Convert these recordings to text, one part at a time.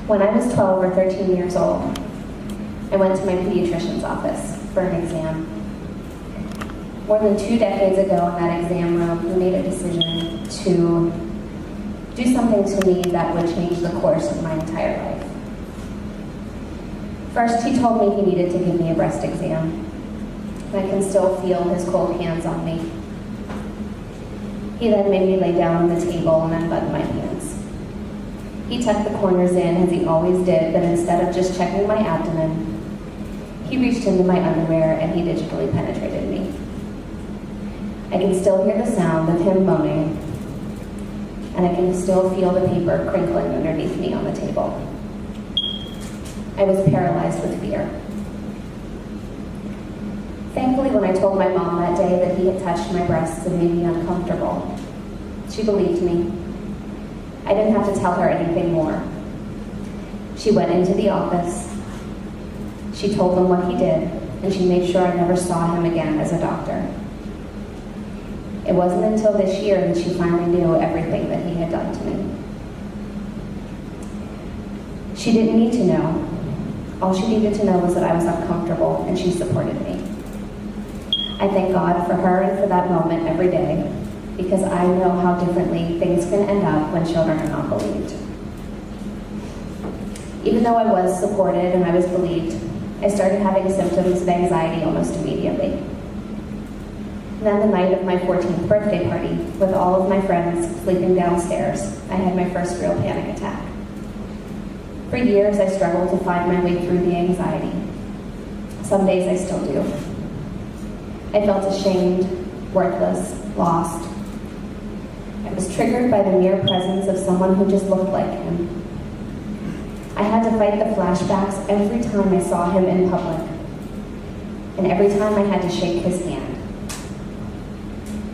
When I was 12 or 13 years old, I went to my pediatrician's office for an exam. More than 2 decades ago in that exam room, he made a decision to do something to me that would change the course of my entire life. First, he told me he needed to give me a breast exam. I can still feel his cold hands on me. He then made me lay down on the table and unbutton my pants. He tucked the corners in, as he always did, but instead of just checking my abdomen, he reached into my underwear and he digitally penetrated me. I can still hear the sound of him moaning, and I can still feel the paper crinkling underneath me on the table. I was paralyzed with fear. Thankfully, when I told my mom that day that he had touched my breasts and made me uncomfortable, she believed me. I didn't have to tell her anything more. She went into the office. She told him what he did, and she made sure I never saw him again as a doctor. It wasn't until this year that she finally knew everything that he had done to me. She didn't need to know. All she needed to know was that I was uncomfortable, and she supported me. I thank God for her and for that moment every day, because I know how differently things can end up when children are not believed. Even though I was supported and I was believed, I started having symptoms of anxiety almost immediately. And then the night of my 14th birthday party, with all of my friends sleeping downstairs, I had my first real panic attack. For years, I struggled to find my way through the anxiety. Some days I still do. I felt ashamed, worthless, lost. I was triggered by the mere presence of someone who just looked like him. I had to fight the flashbacks every time I saw him in public, and every time I had to shake his hand.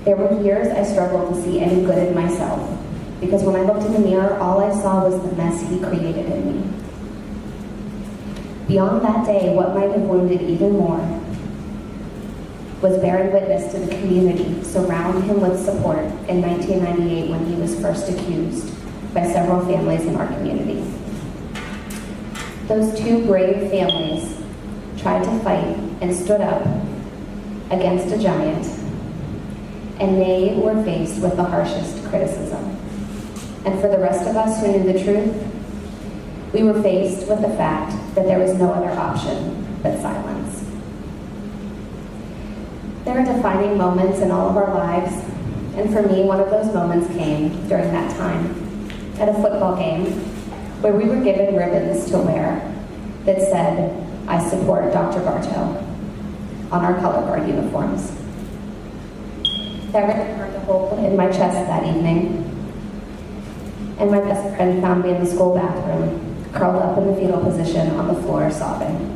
There were years I struggled to see any good in myself, because when I looked in the mirror, all I saw was the mess he created in me. Beyond that day, what might have wounded even more was bearing witness to the community surround him with support in 1998 when he was first accused by several families in our community. Those two brave families tried to fight and stood up against a giant, and they were faced with the harshest criticism. And for the rest of us who knew the truth, we were faced with the fact that there was no other option but silence. There are defining moments in all of our lives, and for me, one of those moments came during that time at a football game where we were given ribbons to wear that said, "I support Dr. Bartow," on our color guard uniforms. That ribbon burned a hole in my chest that evening, and my best friend found me in the school bathroom, curled up in the fetal position on the floor, sobbing.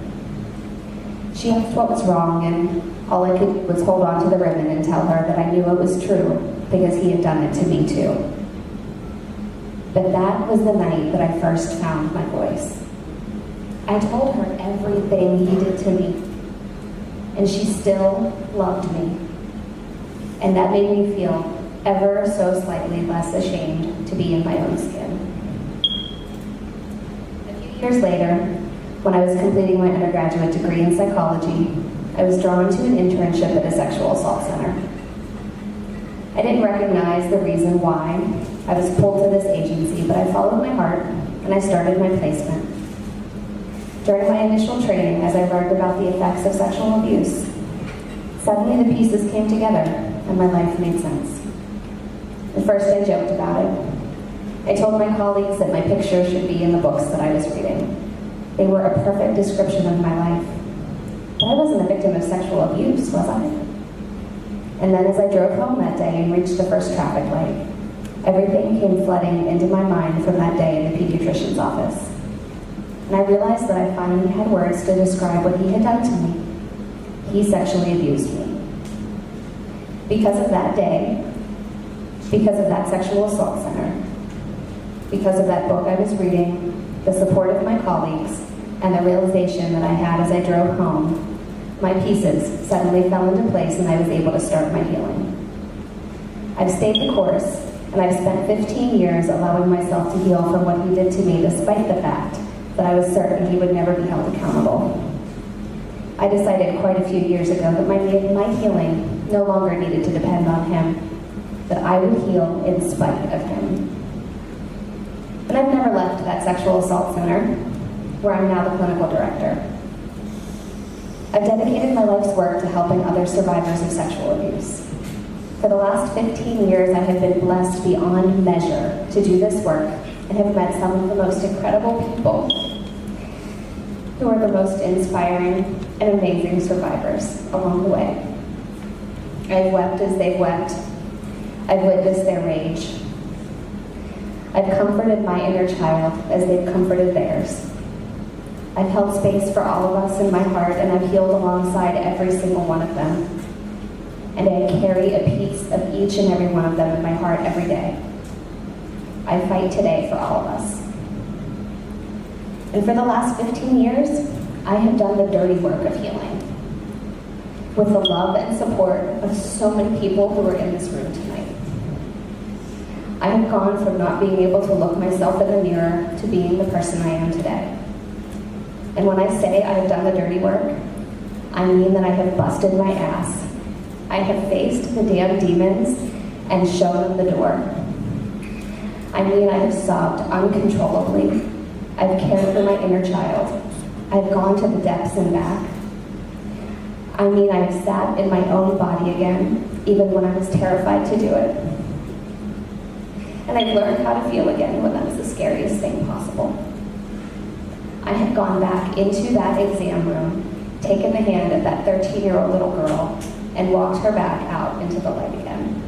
She asked what was wrong, and all I could do was hold on to the ribbon and tell her that I knew it was true because he had done it to me too. But that was the night that I first found my voice. I told her everything he did to me, and she still loved me. And that made me feel ever so slightly less ashamed to be in my own skin. A few years later, when I was completing my undergraduate degree in psychology, I was drawn to an internship at a sexual assault center. I didn't recognize the reason why I was pulled to this agency, but I followed my heart and I started my placement. During my initial training, as I learned about the effects of sexual abuse, suddenly the pieces came together and my life made sense. At first I joked about it. I told my colleagues that my picture should be in the books that I was reading. They were a perfect description of my life. But I wasn't a victim of sexual abuse, was I? And then as I drove home that day and reached the first traffic light, everything came flooding into my mind from that day in the pediatrician's office. And I realized that I finally had words to describe what he had done to me. He sexually abused me. Because of that day, because of that sexual assault center, because of that book I was reading, the support of my colleagues, and the realization that I had as I drove home, my pieces suddenly fell into place and I was able to start my healing. I've stayed the course, and I've spent 15 years allowing myself to heal from what he did to me despite the fact that I was certain he would never be held accountable. I decided quite a few years ago that my healing no longer needed to depend on him, that I would heal in spite of him. And I've never left that sexual assault center, where I'm now the clinical director. I've dedicated my life's work to helping other survivors of sexual abuse. For the last 15 years, I have been blessed beyond measure to do this work and have met some of the most incredible people who are the most inspiring and amazing survivors along the way. I've wept as they've wept. I've witnessed their rage. I've comforted my inner child as they've comforted theirs. I've held space for all of us in my heart, and I've healed alongside every single one of them. And I carry a piece of each and every one of them in my heart every day. I fight today for all of us. And for the last 15 years, I have done the dirty work of healing, with the love and support of so many people who are in this room tonight. I have gone from not being able to look myself in the mirror to being the person I am today. And when I say I have done the dirty work, I mean that I have busted my ass. I have faced the damn demons and shown them the door. I mean I have sobbed uncontrollably. I've cared for my inner child. I've gone to the depths and back. I mean I have sat in my own body again, even when I was terrified to do it. And I've learned how to feel again when that was the scariest thing possible. I had gone back into that exam room, taken the hand of that 13-year-old little girl, and walked her back out into the light again.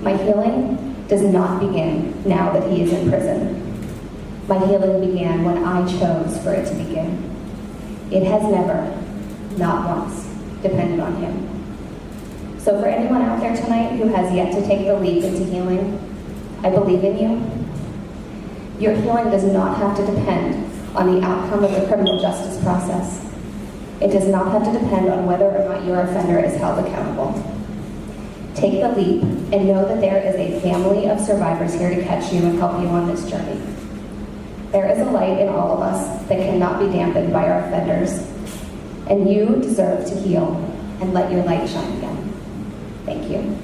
My healing does not begin now that he is in prison. My healing began when I chose for it to begin. It has never, not once, depended on him. So for anyone out there tonight who has yet to take the leap into healing, I believe in you. Your healing does not have to depend on the outcome of the criminal justice process. It does not have to depend on whether or not your offender is held accountable. Take the leap and know that there is a family of survivors here to catch you and help you on this journey. There is a light in all of us that cannot be dampened by our offenders, and you deserve to heal and let your light shine again. Thank you.